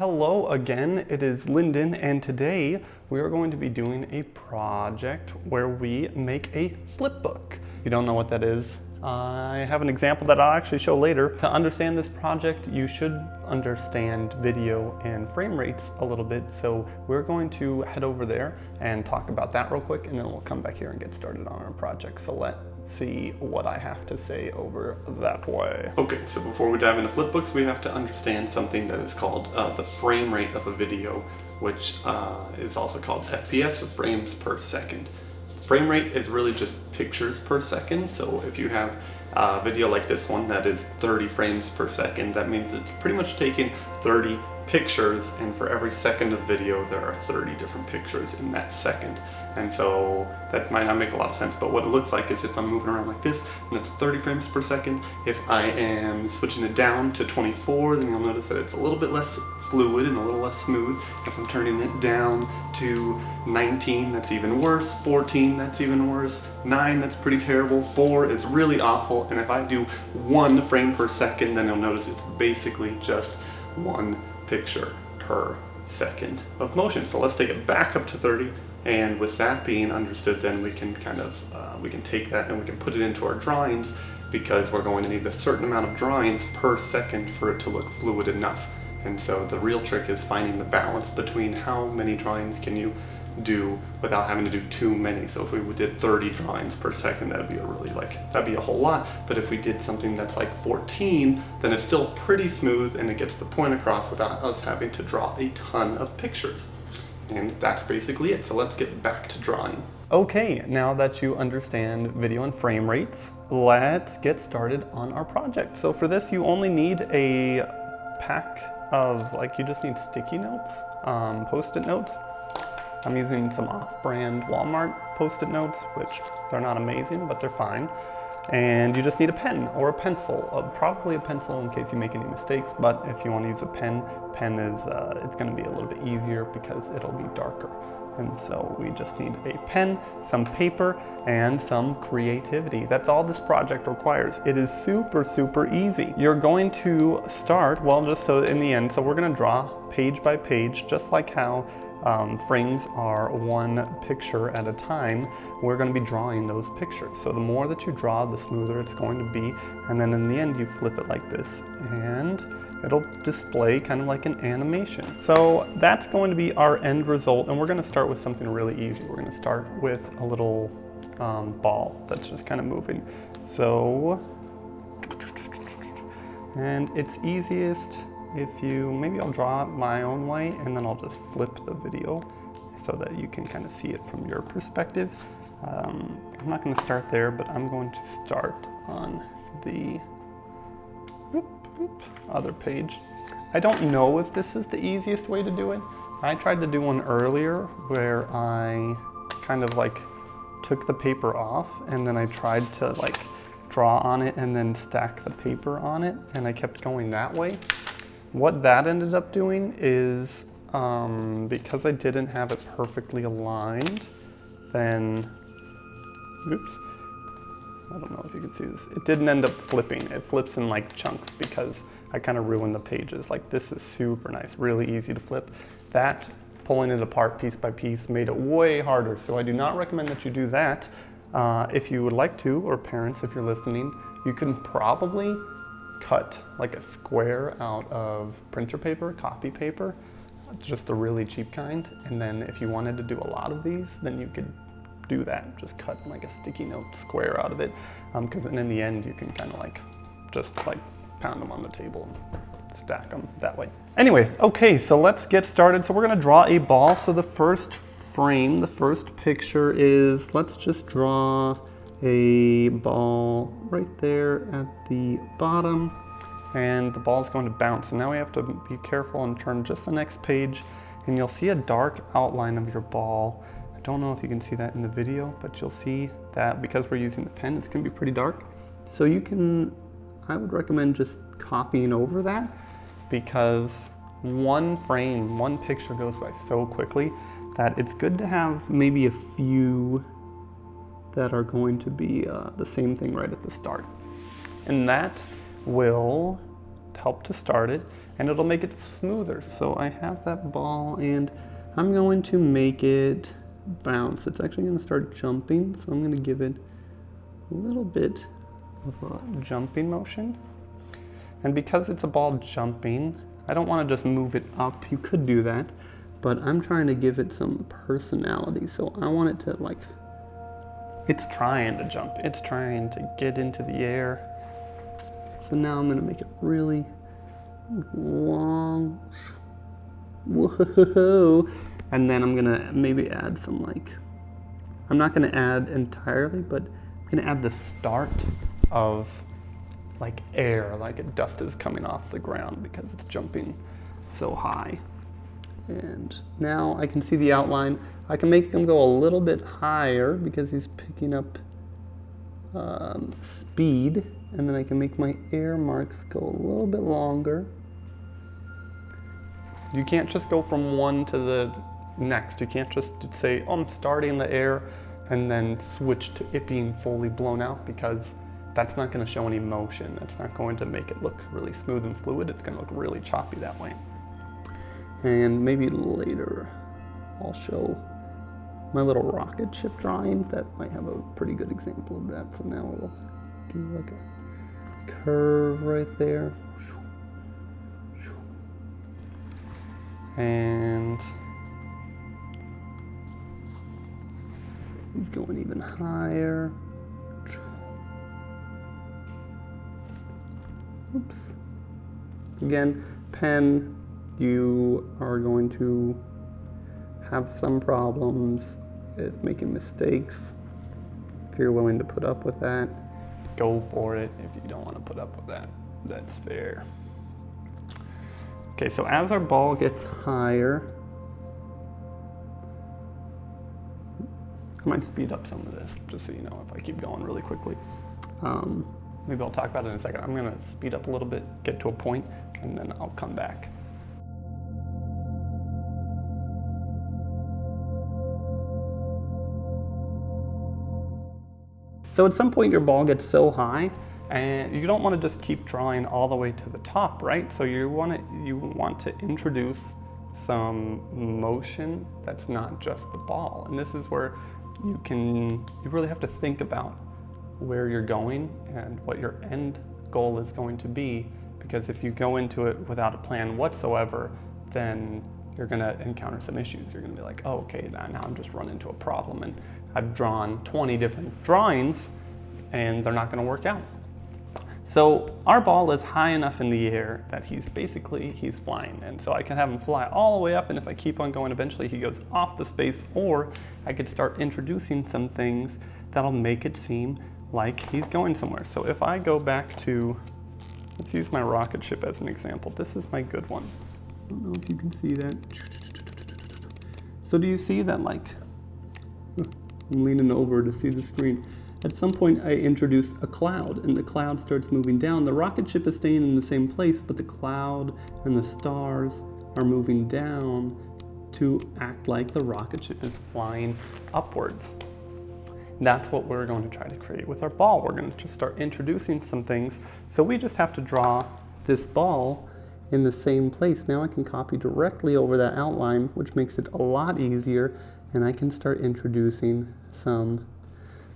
Hello again, it is Lyndon, and today we are going to be doing a project where we make a flipbook. If you don't know what that is, I have an example that I'll actually show later. To understand this project, you should understand video and frame rates a little bit, so we're going to head over there and talk about that real quick, and then we'll come back here and get started on our project. So let's see what I have to say over that way. Okay, so before we dive into flipbooks, we have to understand something that is called the frame rate of a video, which is also called FPS, or frames per second. Frame rate is really just pictures per second. So if you have a video like this one that is 30 frames per second, that means it's pretty much taking 30 pictures, and for every second of video there are 30 different pictures in that second. And so that might not make a lot of sense, but what it looks like is if I'm moving around like this, and that's 30 frames per second. If I am switching it down to 24, then you'll notice that it's a little bit less fluid and a little less smooth. If I'm turning it down to 19, that's even worse. 14, that's even worse. 9, that's pretty terrible. 4 is really awful. And if I do 1 frame per second, then you'll notice it's basically just 1 picture per second of motion. So let's take it back up to 30, and with that being understood, then we can kind of we can take that and we can put it into our drawings, because we're going to need a certain amount of drawings per second for it to look fluid enough. And so the real trick is finding the balance between how many drawings can you do without having to do too many. So if we did 30 drawings per second, that'd be that'd be a whole lot. But if we did something that's like 14, then it's still pretty smooth and it gets the point across without us having to draw a ton of pictures. And that's basically it. So let's get back to drawing. Okay, now that you understand video and frame rates, let's get started on our project. So for this, you only need a pack of, you just need sticky notes, Post-it notes. I'm using some off-brand Walmart Post-it notes, which they're not amazing, but they're fine. And you just need a pen or a pencil, probably a pencil in case you make any mistakes, but if you want to use a pen is, it's going to be a little bit easier because it'll be darker. And so we just need a pen, some paper, and some creativity. That's all this project requires. It is super, super easy. You're going to start, well, just so in the end, so we're going to draw page by page, just like how frames are 1 picture at a time. We're going to be drawing those pictures. So the more that you draw, the smoother it's going to be. And then in the end, you flip it like this, and it'll display kind of like an animation. So that's going to be our end result, and we're going to start with something really easy. We're going to start with a little ball that's just kind of moving. So, and it's easiest if maybe I'll draw it my own way, and then I'll just flip the video so that you can kind of see it from your perspective. I'm not going to start there, but I'm going to start on the other page. I don't know if this is the easiest way to do it. I tried to do one earlier where I kind of took the paper off, and then I tried to draw on it and then stack the paper on it, and I kept going that way. What that ended up doing is, because I didn't have it perfectly aligned, then, oops, I don't know if you can see this. It didn't end up flipping. It flips in chunks because I kind of ruined the pages. This is super nice, really easy to flip. That, pulling it apart piece by piece, made it way harder. So I do not recommend that you do that. If you would like to, or parents, if you're listening, you can probably cut a square out of printer paper, copy paper, just the really cheap kind. And then if you wanted to do a lot of these, then you could do that. Just cut a sticky note square out of it, because then in the end you can kind of just pound them on the table and stack them that way. Anyway, okay, so let's get started. So we're going to draw a ball. So the first frame, the first picture is, let's just draw a ball right there at the bottom, and the ball is going to bounce. So now we have to be careful and turn just the next page, and you'll see a dark outline of your ball. I don't know if you can see that in the video, but you'll see that because we're using the pen, it's going to be pretty dark. So you can, I would recommend just copying over that, because 1 frame, 1 picture goes by so quickly that it's good to have maybe a few that are going to be the same thing right at the start. And that will help to start it. and it'll make it smoother. So I have that ball and I'm going to make it bounce. It's actually going to start jumping, so I'm going to give it a little bit of a jumping motion. And because it's a ball jumping, I don't want to just move it up. You could do that, but I'm trying to give it some personality. So I want it to it's trying to jump. It's trying to get into the air. So now I'm going to make it really long. Whoa. And then I'm gonna maybe add some I'm not gonna add entirely, but I'm gonna add the start of air, dust is coming off the ground because it's jumping so high. And now I can see the outline. I can make him go a little bit higher because he's picking up speed, and then I can make my air marks go a little bit longer. You can't just go from one to the next. You can't just say, oh, I'm starting the air and then switch to it being fully blown out, because that's not going to show any motion. That's not going to make it look really smooth and fluid. It's going to look really choppy that way. And maybe later I'll show my little rocket ship drawing. That might have a pretty good example of that. So now we'll do a curve right there. And he's going even higher. Oops. Again, pen, you are going to have some problems with making mistakes. If you're willing to put up with that, go for it. If you don't want to put up with that, that's fair. Okay, so as our ball gets higher, I might speed up some of this, just so you know, if I keep going really quickly. Maybe I'll talk about it in a second. I'm gonna speed up a little bit, get to a point, and then I'll come back. So at some point your ball gets so high, and you don't want to just keep drawing all the way to the top, right? So you want to introduce some motion that's not just the ball. And this is where you really have to think about where you're going and what your end goal is going to be, because if you go into it without a plan whatsoever, then you're going to encounter some issues. You're going to be like, oh, okay, now I'm just run into a problem, and I've drawn 20 different drawings and they're not going to work out. So our ball is high enough in the air that he's flying, and so I can have him fly all the way up, and if I keep on going, eventually he goes off the space, or I could start introducing some things that'll make it seem like he's going somewhere. So if I go back to, let's use my rocket ship as an example. This is my good one. I don't know if you can see that. So do you see that, I'm leaning over to see the screen. At some point I introduce a cloud, and the cloud starts moving down. The rocket ship is staying in the same place, but the cloud and the stars are moving down to act like the rocket ship is flying upwards. That's what we're going to try to create with our ball. We're going to just start introducing some things. So we just have to draw this ball in the same place. Now I can copy directly over that outline, which makes it a lot easier, and I can start introducing some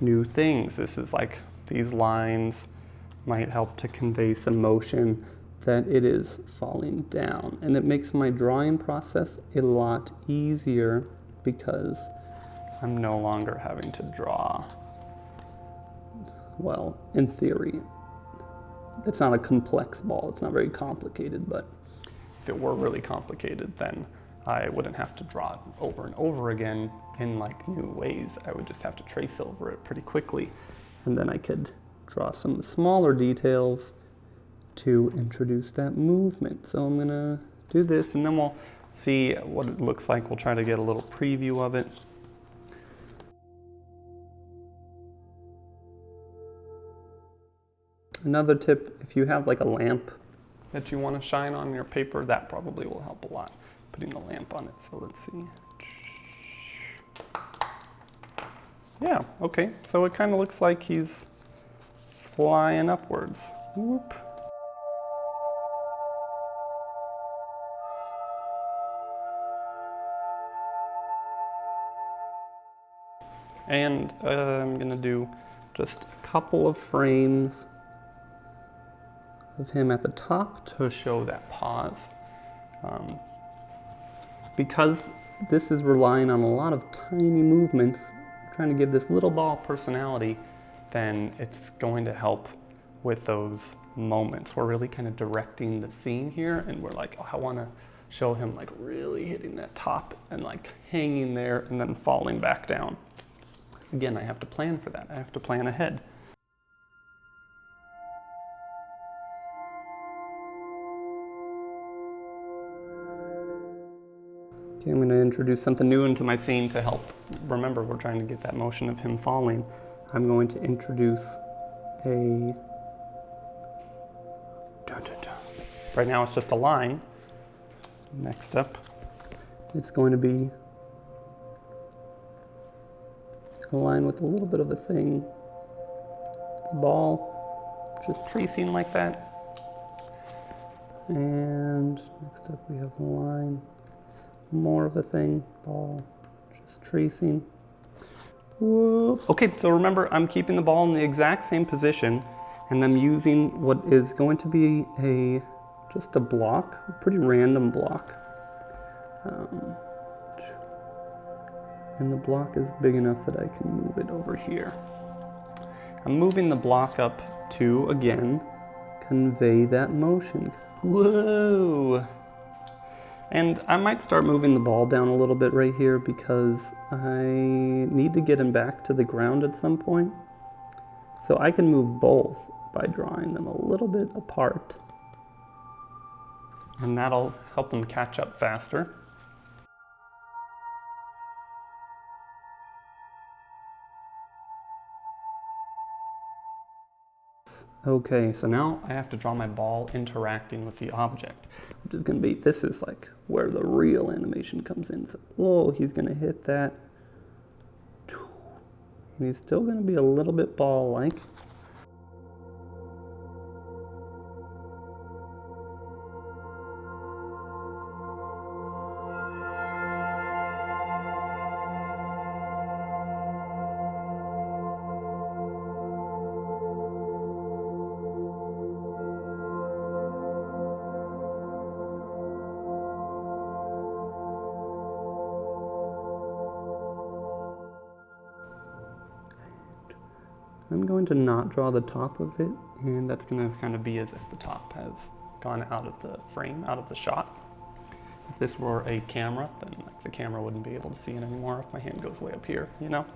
new things. This is these lines might help to convey some motion that it is falling down. And it makes my drawing process a lot easier because I'm no longer having to draw, well, in theory, it's not a complex ball. It's not very complicated, but if it were really complicated, then I wouldn't have to draw it over and over again in new ways. I would just have to trace over it pretty quickly, and then I could draw some smaller details to introduce that movement. So I'm gonna do this, and then we'll see what it looks like. We'll try to get a little preview of it. Another tip, if you have a lamp that you want to shine on your paper, that probably will help a lot, putting a lamp on it. So let's see. Yeah, okay, so it kind of looks like he's flying upwards. Whoop. And I'm gonna do just a couple of frames of him at the top to show that pause. Because this is relying on a lot of tiny movements, trying to give this little ball personality, then it's going to help with those moments. We're really kind of directing the scene here, and we're like, oh, I want to show him like really hitting that top and like hanging there and then falling back down. Again, I have to plan for that. I have to plan ahead. Okay, I'm going to introduce something new into my scene to help. Remember, we're trying to get that motion of him falling. I'm going to introduce a... Right now it's just a line. Next up, it's going to be a line with a little bit of a thing. The ball, just tracing like that. And next up we have a line. More of a thing, ball, just tracing. Whoop. Okay, so remember, I'm keeping the ball in the exact same position, and I'm using what is going to be just a block, a pretty random block. And the block is big enough that I can move it over here. I'm moving the block up to, again, convey that motion. Whoa! And I might start moving the ball down a little bit right here because I need to get him back to the ground at some point. So I can move both by drawing them a little bit apart. And that'll help them catch up faster. Okay, so now I have to draw my ball interacting with the object, which is going to be, this is like where the real animation comes in. So, oh, he's going to hit that. And he's still going to be a little bit ball-like. I'm going to not draw the top of it, and that's going to kind of be as if the top has gone out of the frame, out of the shot. If this were a camera, then like the camera wouldn't be able to see it anymore if my hand goes way up here, you know?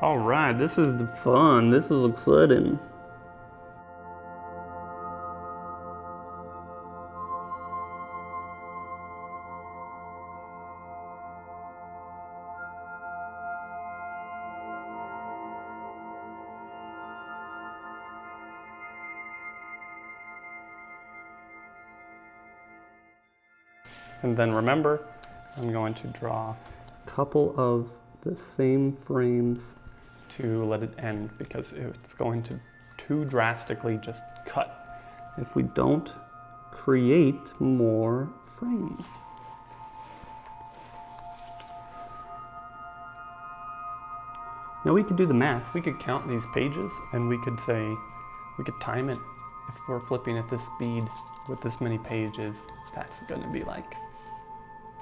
All right, this is the fun. This is exciting. And then remember, I'm going to draw a couple of the same frames to let it end, because it's going to too drastically just cut if we don't create more frames. Now we could do the math. We could count these pages and we could say, we could time it. If we're flipping at this speed with this many pages, that's going to be like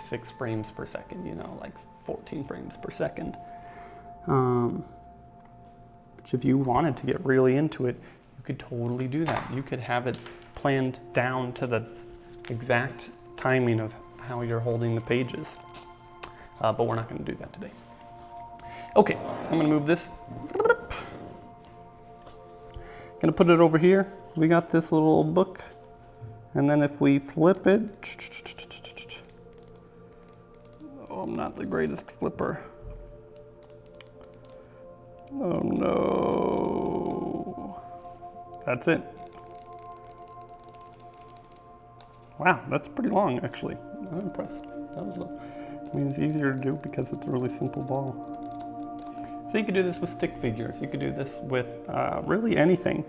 6 frames per second, you know, like 14 frames per second. Which if you wanted to get really into it, you could totally do that. You could have it planned down to the exact timing of how you're holding the pages. But we're not going to do that today. Okay, I'm going to move this. Going to put it over here. We got this little book. And then if we flip it, oh, I'm not the greatest flipper. Oh no. That's it. Wow, that's pretty long actually. I'm impressed. I mean, it's easier to do because it's a really simple ball. So you could do this with stick figures. You could do this with really anything.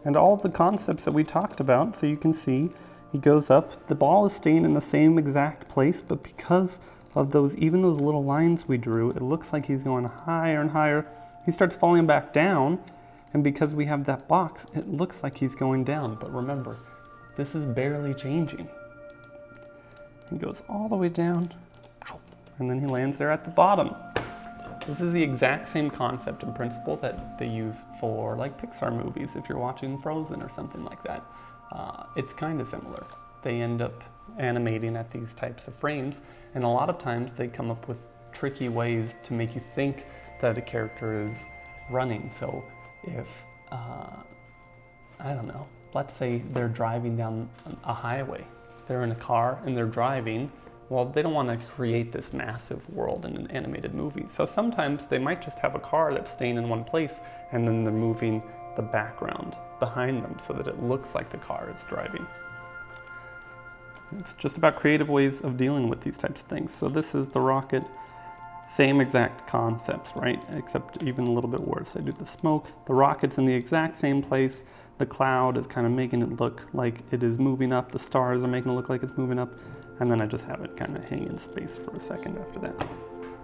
And all of the concepts that we talked about, so you can see he goes up, the ball is staying in the same exact place, but because of those, even those little lines we drew, it looks like he's going higher and higher. He starts falling back down, and because we have that box, it looks like he's going down. But remember, this is barely changing. He goes all the way down, and then he lands there at the bottom. This is the exact same concept and principle that they use for like Pixar movies if you're watching Frozen or something like that. It's kind of similar. They end up animating at these types of frames, and a lot of times they come up with tricky ways to make you think that a character is running. So if, I don't know, let's say they're driving down a highway. They're in a car and they're driving. Well, they don't want to create this massive world in an animated movie. So sometimes they might just have a car that's staying in one place and then they're moving the background behind them so that it looks like the car is driving. It's just about creative ways of dealing with these types of things. So this is the rocket, same exact concepts, right? Except even a little bit worse. I do the smoke, the rocket's in the exact same place. The cloud is kind of making it look like it is moving up. The stars are making it look like it's moving up. And then I just have it kind of hang in space for a second after that.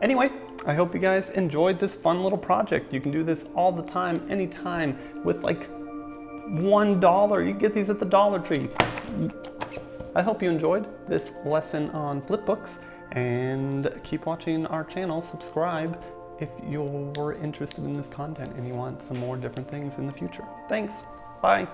Anyway, I hope you guys enjoyed this fun little project. You can do this all the time, anytime, with like $1. You get these at the Dollar Tree. I hope you enjoyed this lesson on Flipbooks, and keep watching our channel. Subscribe if you're interested in this content and you want some more different things in the future. Thanks. Bye.